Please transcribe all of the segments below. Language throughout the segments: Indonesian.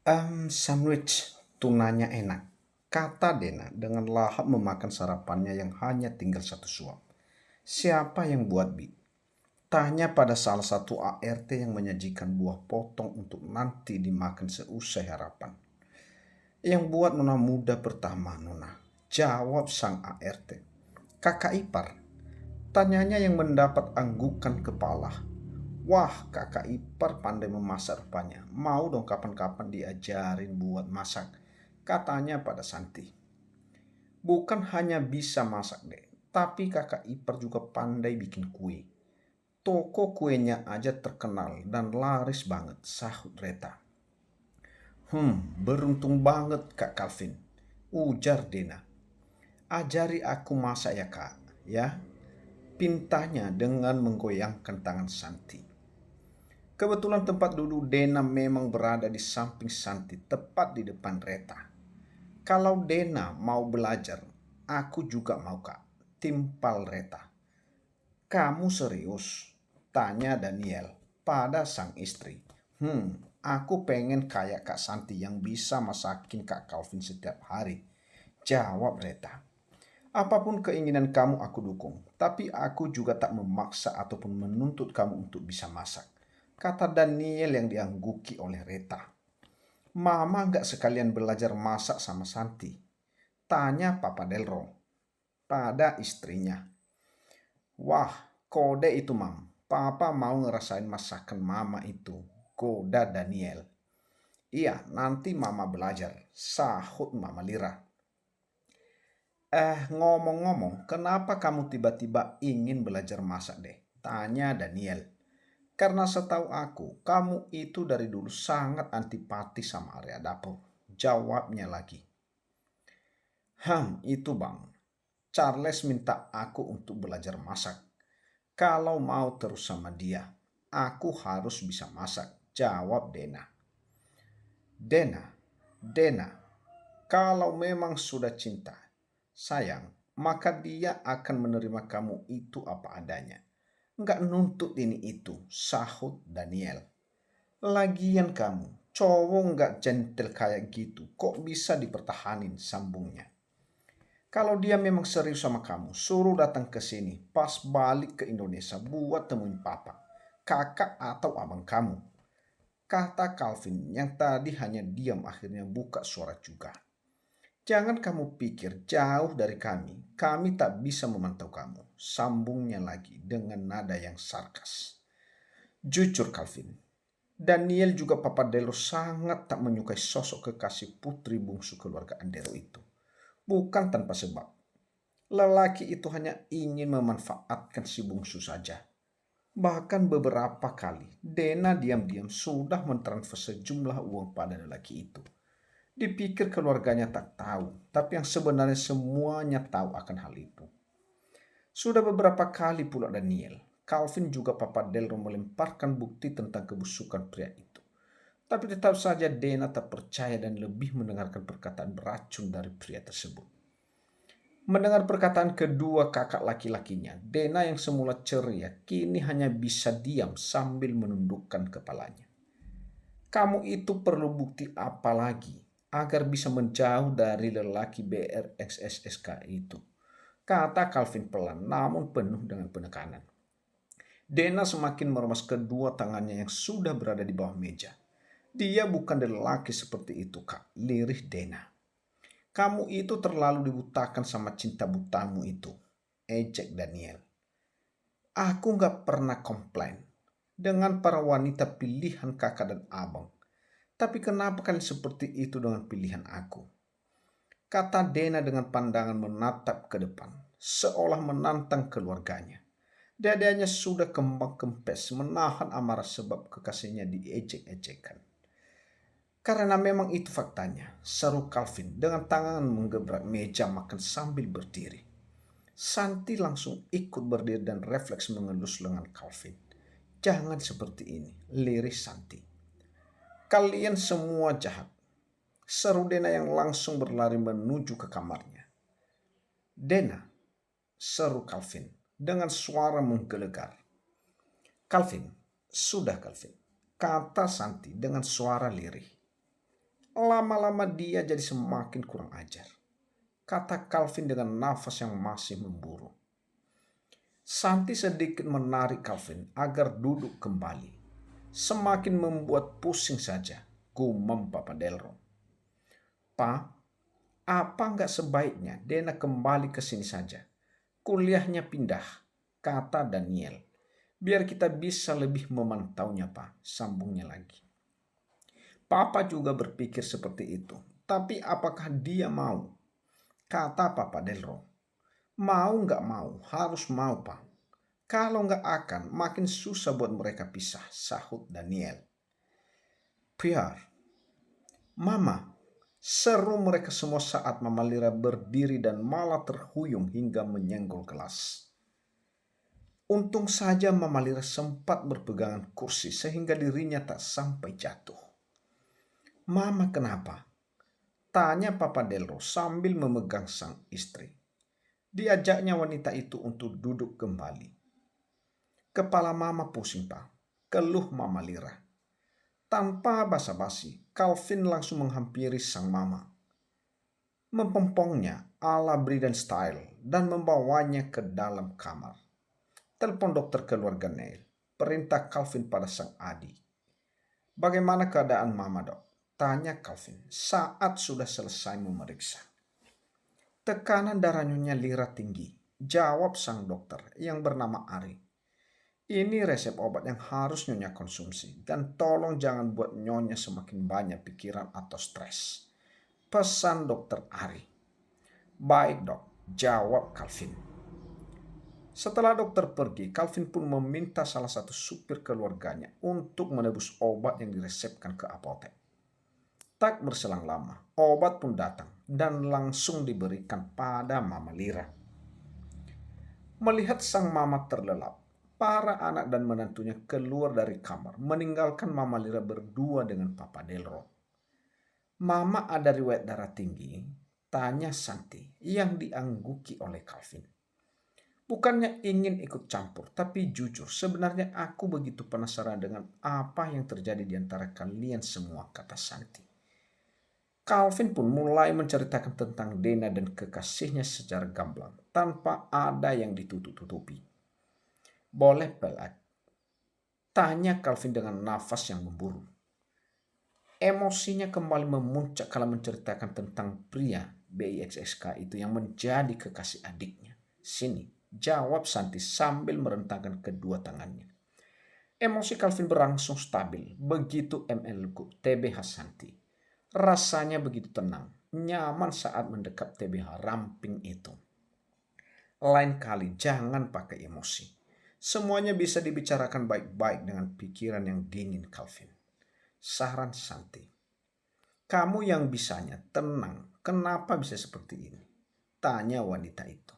Sandwich tunanya enak, kata Dena dengan lahap memakan sarapannya yang hanya tinggal satu suap. Siapa yang buat Bi? Tanya pada salah satu ART yang menyajikan buah potong untuk nanti dimakan seusai harapan. Yang buat Nona muda pertama, Nona. Jawab sang ART. Kakak ipar. Tanyanya yang mendapat anggukan kepala. Wah, kakak ipar pandai memasak rupanya. Mau dong kapan-kapan diajarin buat masak. Katanya pada Santi. Bukan hanya bisa masak deh, tapi kakak ipar juga pandai bikin kue. Toko kuenya aja terkenal dan laris banget, sahut Reta. Beruntung banget Kak Calvin, ujar Dena. Ajari aku masak ya kak, ya. Pintanya dengan menggoyangkan tangan Santi. Kebetulan tempat duduk Dena memang berada di samping Santi, tepat di depan Reta. Kalau Dena mau belajar, aku juga mau kak, timpal Reta. Kamu serius? Tanya Daniel pada sang istri. Aku pengen kayak Kak Santi yang bisa masakin Kak Calvin setiap hari. Jawab Reta. Apapun keinginan kamu aku dukung, tapi aku juga tak memaksa ataupun menuntut kamu untuk bisa masak. Kata Daniel yang diangguki oleh Reta. Mama gak sekalian belajar masak sama Santi? Tanya Papa Delro pada istrinya. Wah, kode itu mam. Papa mau ngerasain masakan mama itu. Goda Daniel. Iya, nanti mama belajar. Sahut Mama Lira. Ngomong-ngomong, kenapa kamu tiba-tiba ingin belajar masak deh? Tanya Daniel. Karena setahu aku, kamu itu dari dulu sangat antipati sama area dapur. Jawabnya lagi. Itu bang. Charles minta aku untuk belajar masak. Kalau mau terus sama dia, aku harus bisa masak. Jawab Dena. Dena, kalau memang sudah cinta, sayang, maka dia akan menerima kamu itu apa adanya. Nggak nuntut ini itu, sahut Daniel. Lagian kamu, cowok nggak gentle kayak gitu, kok bisa dipertahanin, sambungnya. Kalau dia memang serius sama kamu, suruh datang ke sini pas balik ke Indonesia buat temuin papa, kakak atau abang kamu. Kata Calvin yang tadi hanya diam akhirnya buka suara juga. Jangan kamu pikir jauh dari kami tak bisa memantau kamu, sambungnya lagi dengan nada yang sarkas. Jujur Calvin, Daniel juga Papa Delo sangat tak menyukai sosok kekasih putri bungsu keluarga Andero itu. Bukan tanpa sebab. Lelaki itu hanya ingin memanfaatkan si bungsu saja. Bahkan beberapa kali Dena diam-diam sudah mentransfer sejumlah uang pada lelaki itu. Dipikir keluarganya tak tahu, tapi yang sebenarnya semuanya tahu akan hal itu. Sudah beberapa kali pula Daniel, Calvin juga Papa Delro melemparkan bukti tentang kebusukan pria itu. Tapi tetap saja Dena tak percaya dan lebih mendengarkan perkataan beracun dari pria tersebut. Mendengar perkataan kedua kakak laki-lakinya, Dena yang semula ceria kini hanya bisa diam sambil menundukkan kepalanya. Kamu itu perlu bukti apa lagi agar bisa menjauh dari lelaki BRXSSK itu? Kata Calvin pelan namun penuh dengan penekanan. Dena semakin meremas kedua tangannya yang sudah berada di bawah meja. Dia bukan lelaki seperti itu, Kak, lirih Dena. Kamu itu terlalu dibutakan sama cinta butamu itu, ejek Daniel. Aku gak pernah komplain dengan para wanita pilihan kakak dan abang. Tapi kenapa kalian seperti itu dengan pilihan aku? Kata Dena dengan pandangan menatap ke depan, seolah menantang keluarganya. Dadanya sudah kembang kempes menahan amarah sebab kekasihnya diejek-ejekan. Karena memang itu faktanya, seru Calvin dengan tangan menggebrak meja makan sambil berdiri. Santi langsung ikut berdiri dan refleks mengelus lengan Calvin. Jangan seperti ini, lirih Santi. Kalian semua jahat, seru Dena yang langsung berlari menuju ke kamarnya. Dena, seru Calvin dengan suara menggelegar. Calvin, sudah Calvin, kata Santi dengan suara lirih. Lama-lama dia jadi semakin kurang ajar, kata Calvin dengan nafas yang masih memburu. Santi sedikit menarik Calvin agar duduk kembali. Semakin membuat pusing saja, gumam Papa Delro. "Pa, apa nggak sebaiknya Dena kembali ke sini saja? Kuliahnya pindah," kata Daniel. "Biar kita bisa lebih memantaunya, Pak," sambungnya lagi. "Papa juga berpikir seperti itu. Tapi apakah dia mau?" kata Papa Delro. "Mau nggak mau, harus mau, Pak. Kalau nggak akan makin susah buat mereka pisah," sahut Daniel. "Biar, Mama," seru mereka semua saat Mama Lira berdiri dan malah terhuyung hingga menyenggol gelas. Untung saja Mama Lira sempat berpegangan kursi sehingga dirinya tak sampai jatuh. "Mama kenapa?" tanya Papa Delro sambil memegang sang istri. Diajaknya wanita itu untuk duduk kembali. "Kepala Mama pusing, Pak," keluh Mama Lira. Tanpa basa-basi, Calvin langsung menghampiri sang mama, mempempongnya ala Briden style dan membawanya ke dalam kamar. "Telepon dokter keluarga Neil," perintah Calvin pada sang adik. "Bagaimana keadaan Mama, Dok?" tanya Calvin saat sudah selesai memeriksa. "Tekanan darah Nyonya Lira tinggi," jawab sang dokter yang bernama Ari. "Ini resep obat yang harus Nyonya konsumsi dan tolong jangan buat Nyonya semakin banyak pikiran atau stres," pesan dokter Ari. "Baik, Dok," jawab Calvin. Setelah dokter pergi, Calvin pun meminta salah satu supir keluarganya untuk menebus obat yang diresepkan ke apotek. Tak berselang lama, obat pun datang dan langsung diberikan pada Mama Lira. Melihat sang mama terlelap, para anak dan menantunya keluar dari kamar, meninggalkan Mama Lira berdua dengan Papa Delro. "Mama ada riwayat darah tinggi?" tanya Santi yang diangguki oleh Calvin. "Bukannya ingin ikut campur, tapi jujur sebenarnya aku begitu penasaran dengan apa yang terjadi di antara kalian semua," kata Santi. Calvin pun mulai menceritakan tentang Dena dan kekasihnya secara gamblang, tanpa ada yang ditutup-tutupi. "Boleh pelat?" tanya Calvin dengan nafas yang memburu. Emosinya kembali memuncak kala menceritakan tentang pria BIXSK itu yang menjadi kekasih adiknya. "Sini," jawab Santi sambil merentangkan kedua tangannya. Emosi Calvin berangsur stabil begitu melekuk TBH Santi. Rasanya begitu tenang, nyaman saat mendekap TBH ramping itu. Lain kali jangan pakai emosi. Semuanya bisa dibicarakan baik-baik dengan pikiran yang dingin, Calvin, saran Santi. "Kamu yang bisanya tenang, kenapa bisa seperti ini?" tanya wanita itu.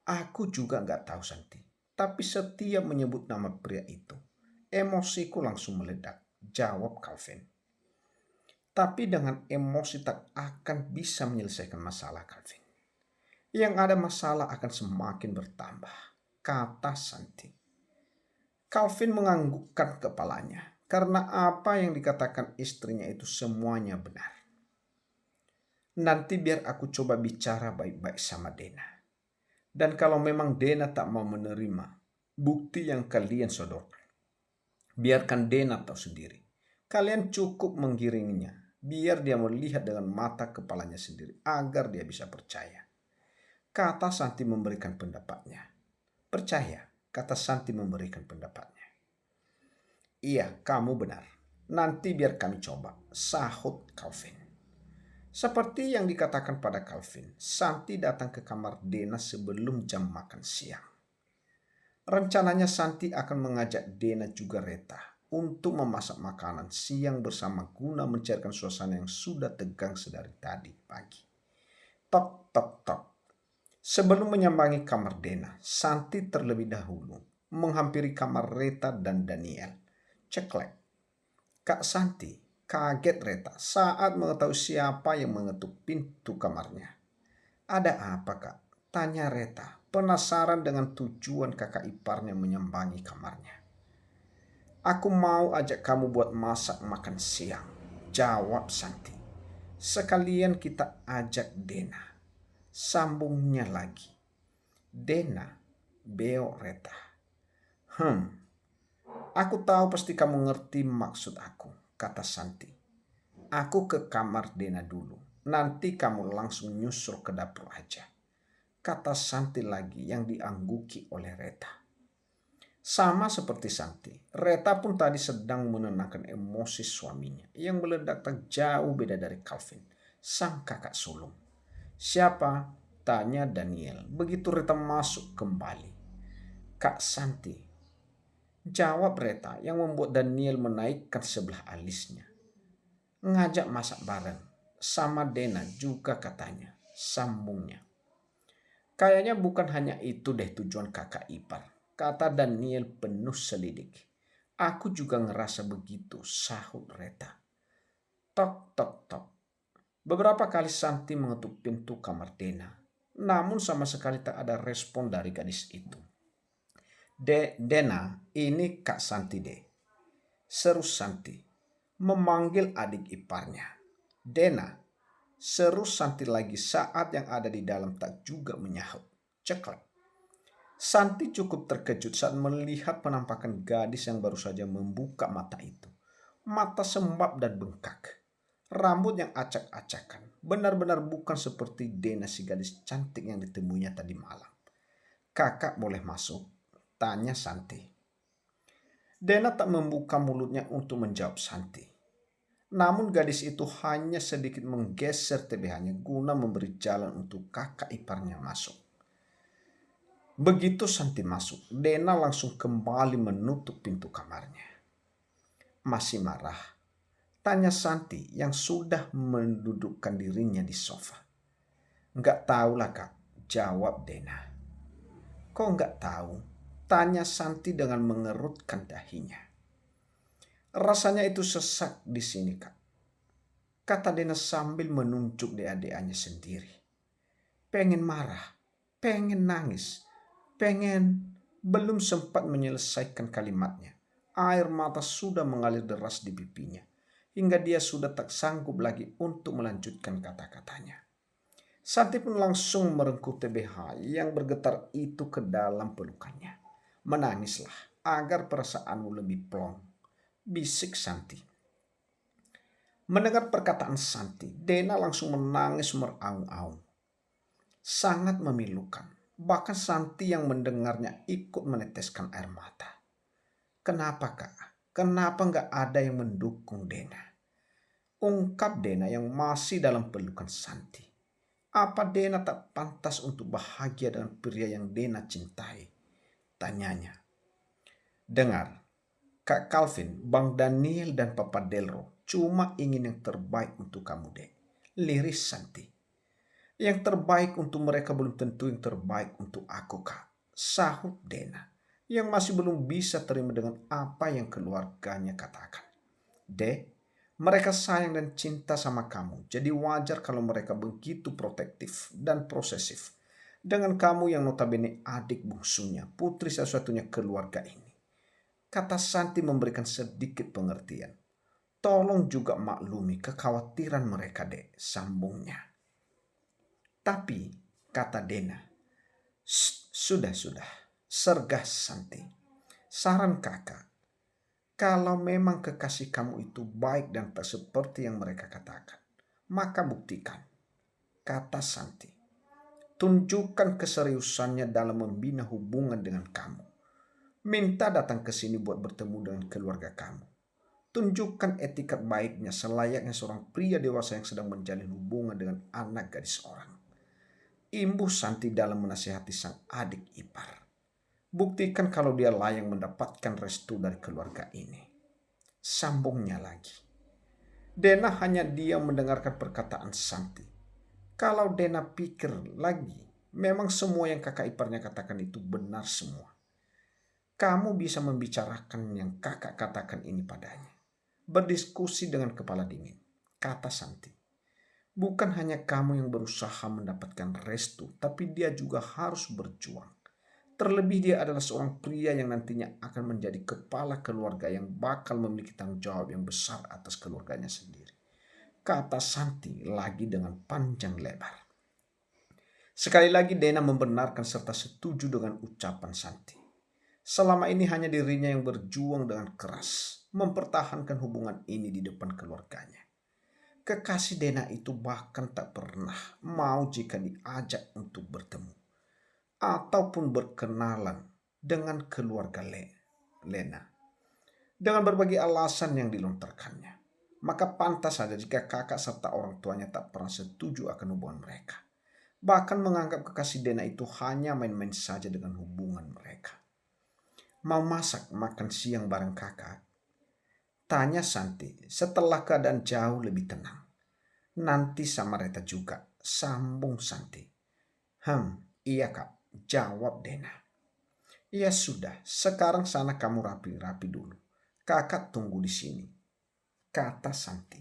"Aku juga nggak tahu, Santi. Tapi setiap menyebut nama pria itu, emosiku langsung meledak," jawab Calvin. "Tapi dengan emosi tak akan bisa menyelesaikan masalah, Calvin. Yang ada masalah akan semakin bertambah," kata Santi. Calvin menganggukkan kepalanya karena apa yang dikatakan istrinya itu semuanya benar. "Nanti biar aku coba bicara baik-baik sama Dena. Dan kalau memang Dena tak mau menerima bukti yang kalian sodorkan, biarkan Dena tahu sendiri. Kalian cukup menggiringnya, biar dia melihat dengan mata kepalanya sendiri agar dia bisa percaya," kata Santi memberikan pendapatnya. "Percaya," kata Santi memberikan pendapatnya. "Iya, kamu benar. Nanti biar kami coba," sahut Calvin. Seperti yang dikatakan pada Calvin, Santi datang ke kamar Dena sebelum jam makan siang. Rencananya Santi akan mengajak Dena juga Reta untuk memasak makanan siang bersama guna mencairkan suasana yang sudah tegang sedari tadi pagi. Tok, tok, tok. Sebelum menyambangi kamar Dena, Santi terlebih dahulu menghampiri kamar Reta dan Daniel. Ceklek. Kak Santi kaget Reta saat mengetahui siapa yang mengetuk pintu kamarnya. "Ada apa, Kak?" tanya Reta, penasaran dengan tujuan kakak iparnya menyambangi kamarnya. "Aku mau ajak kamu buat masak makan siang," Jawab Santi. Sekalian kita ajak Dena. Sambungnya lagi. Dena, beo Reta. Aku tahu pasti kamu ngerti maksud aku, kata Santi. Aku ke kamar Dena dulu. Nanti kamu langsung nyusul ke dapur aja, kata Santi lagi yang diangguki oleh Reta. Sama seperti Santi, Reta pun tadi sedang menenangkan emosi suaminya yang meledak tak jauh beda dari Calvin, sang kakak sulung. Siapa? Tanya Daniel begitu Reta masuk kembali. Kak Santi, jawab Reta yang membuat Daniel menaikkan sebelah alisnya. Ngajak masak bareng, sama Dena juga katanya, sambungnya. Kayaknya bukan hanya itu deh tujuan kakak ipar, kata Daniel penuh selidik. Aku juga ngerasa begitu, sahut Reta. Tok, tok, tok. Beberapa kali Santi mengetuk pintu kamar Dena, namun sama sekali tak ada respon dari gadis itu. Dena, ini Kak Santi deh, seru Santi, memanggil adik iparnya. Dena, seru Santi lagi saat yang ada di dalam tak juga menyahut. Ceklek. Santi cukup terkejut saat melihat penampakan gadis yang baru saja membuka mata itu. Mata sembab dan bengkak. Rambut yang acak-acakan. Benar-benar bukan seperti Dena si gadis cantik yang ditemuinya tadi malam. Kakak boleh masuk? Tanya Santi. Dena tak membuka mulutnya untuk menjawab Santi. Namun gadis itu hanya sedikit menggeser TBH-nya guna memberi jalan untuk kakak iparnya masuk. Begitu Santi masuk, Dena langsung kembali menutup pintu kamarnya. Masih marah? Tanya Santi yang sudah mendudukkan dirinya di sofa. Enggak tahulah kak, jawab Dena. Kok enggak tahu? Tanya Santi dengan mengerutkan dahinya. Rasanya itu sesak di sini kak, kata Dena sambil menunjuk di adik-adiknya sendiri. Pengen marah, pengen nangis, pengen. Belum sempat menyelesaikan kalimatnya, air mata sudah mengalir deras di pipinya, hingga dia sudah tak sanggup lagi untuk melanjutkan kata-katanya. Santi pun langsung merengkuh TBH yang bergetar itu ke dalam pelukannya. Menangislah agar perasaanmu lebih plong, bisik Santi. Mendengar perkataan Santi, Dena langsung menangis meraung-aung. Sangat memilukan. Bahkan Santi yang mendengarnya ikut meneteskan air mata. Kenapa kak? Kenapa nggak ada yang mendukung Dena? Ungkap Dena yang masih dalam pelukan Santi. Apa Dena tak pantas untuk bahagia dengan pria yang Dena cintai? Tanyanya. Dengar, Kak Calvin, Bang Daniel dan Papa Delro cuma ingin yang terbaik untuk kamu dek. Liris Santi. Yang terbaik untuk mereka belum tentu yang terbaik untuk aku kak. Sahut Dena yang masih belum bisa terima dengan apa yang keluarganya katakan. Dek, mereka sayang dan cinta sama kamu. Jadi wajar kalau mereka begitu protektif dan posesif dengan kamu yang notabene adik bungsunya, putri satu-satunya keluarga ini. Kata Santi memberikan sedikit pengertian. Tolong juga maklumi kekhawatiran mereka dek, sambungnya. Tapi, kata Dena, sudah, sergah Santi. Saran kakak, kalau memang kekasih kamu itu baik dan tak seperti yang mereka katakan, maka buktikan, kata Santi. Tunjukkan keseriusannya dalam membina hubungan dengan kamu. Minta datang ke sini buat bertemu dengan keluarga kamu. Tunjukkan etikat baiknya selayaknya seorang pria dewasa yang sedang menjalin hubungan dengan anak gadis orang. Imbuh Santi dalam menasihati sang adik ipar. Buktikan kalau dia layak mendapatkan restu dari keluarga ini. Sambungnya lagi. Dena hanya diam mendengarkan perkataan Santi. Kalau Dena pikir lagi, memang semua yang kakak iparnya katakan itu benar semua. Kamu bisa membicarakan yang kakak katakan ini padanya. Berdiskusi dengan kepala dingin, kata Santi. Bukan hanya kamu yang berusaha mendapatkan restu, tapi dia juga harus berjuang. Terlebih dia adalah seorang pria yang nantinya akan menjadi kepala keluarga yang bakal memiliki tanggung jawab yang besar atas keluarganya sendiri. kata Santi lagi dengan panjang lebar. Sekali lagi Dena membenarkan serta setuju dengan ucapan Santi. Selama ini hanya dirinya yang berjuang dengan keras mempertahankan hubungan ini di depan keluarganya. Kekasih Dena itu bahkan tak pernah mau jika diajak untuk bertemu ataupun berkenalan dengan keluarga Lena. Dengan berbagai alasan yang dilontarkannya, maka pantas saja jika kakak serta orang tuanya tak pernah setuju akan hubungan mereka. Bahkan menganggap kekasih Dena itu hanya main-main saja dengan hubungan mereka. Mau masak makan siang bareng kakak? Tanya Santi setelah keadaan jauh lebih tenang. Nanti sama Reta juga, sambung Santi. Iya kak, jawab Dena. Ya sudah, sekarang sana kamu rapi-rapi dulu. Kakak tunggu di sini, kata Santi.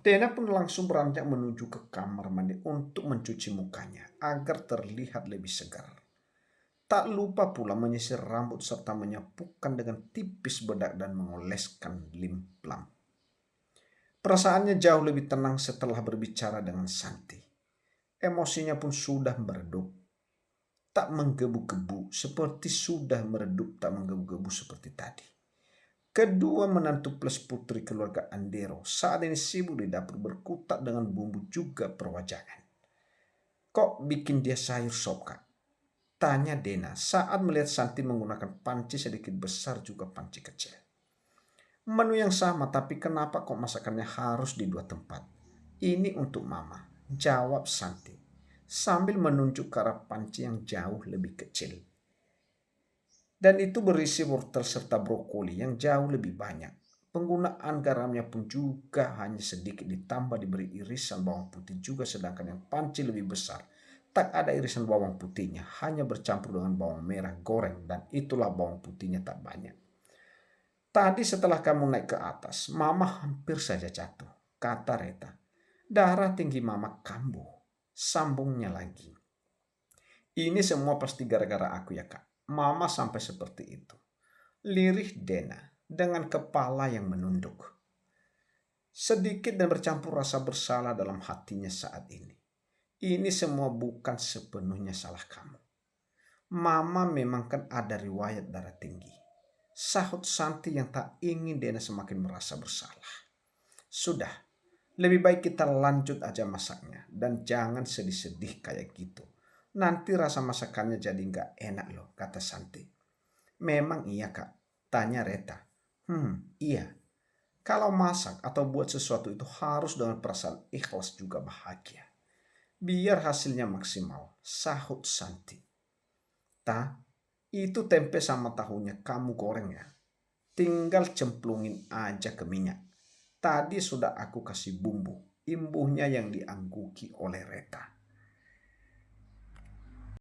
Dena pun langsung beranjak menuju ke kamar mandi untuk mencuci mukanya agar terlihat lebih segar. Tak lupa pula menyisir rambut serta menyapukan dengan tipis bedak dan mengoleskan lip balm. Perasaannya jauh lebih tenang setelah berbicara dengan Santi. Emosinya pun sudah meredup. Tak menggebu-gebu seperti sudah meredup tak menggebu-gebu seperti tadi. Kedua menantu plus putri keluarga Andero saat ini sibuk di dapur berkutat dengan bumbu juga perwajangan. Kok bikin dia sayur sop kak? Tanya Dena saat melihat Santi menggunakan panci sedikit besar juga panci kecil. Menu yang sama tapi kenapa kok masakannya harus di dua tempat? Ini untuk mama, jawab Santi sambil menunjuk ke arah panci yang jauh lebih kecil. Dan itu berisi wortel serta brokoli yang jauh lebih banyak. Penggunaan garamnya pun juga hanya sedikit ditambah diberi irisan bawang putih juga sedangkan yang panci lebih besar. Tak ada irisan bawang putihnya, hanya bercampur dengan bawang merah goreng dan itulah bawang putihnya tak banyak. Tadi setelah kamu naik ke atas, mama hampir saja jatuh, kata Reta. Darah tinggi mama kambuh, sambungnya lagi. Ini semua pasti gara-gara aku ya kak. Mama sampai seperti itu. Lirih Dena dengan kepala yang menunduk. Sedikit dan bercampur rasa bersalah dalam hatinya saat ini. Ini semua bukan sepenuhnya salah kamu. Mama memang kan ada riwayat darah tinggi. Sahut Santi yang tak ingin Dena semakin merasa bersalah. Sudah, lebih baik kita lanjut aja masaknya dan jangan sedih-sedih kayak gitu. Nanti rasa masakannya jadi nggak enak loh, kata Santi. Memang iya kak, tanya Reta. Iya. Kalau masak atau buat sesuatu itu harus dengan perasaan ikhlas juga bahagia. Biar hasilnya maksimal, sahut Santi. Itu tempe sama tahunya kamu goreng ya. Tinggal cemplungin aja ke minyak. Tadi sudah aku kasih bumbu, imbuhnya yang diangguki oleh Reta.